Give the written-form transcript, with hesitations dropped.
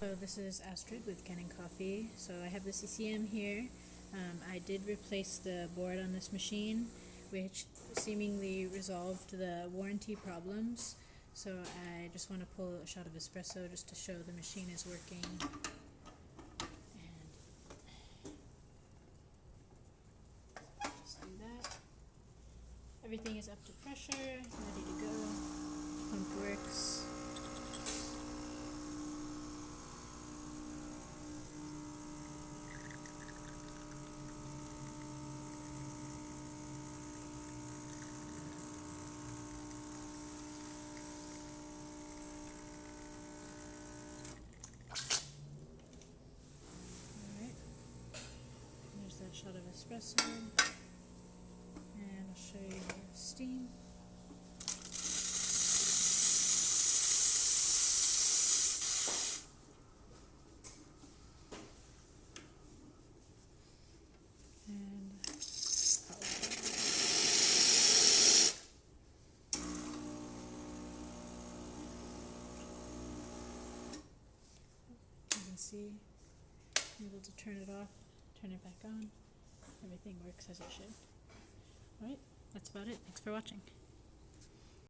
So this is Astrid with Kanen Coffee. So I have the CCM here. I did replace the board on this machine, which seemingly resolved the warranty problems. So I just want to pull a shot of espresso just to show the machine is working. And just do that. Everything is up to pressure, ready to go. Pump works. There's that shot of espresso, and I'll show you the steam. And you can see I'm able to turn it off, turn it back on. Everything works as it should. Alright, that's about it. Thanks for watching.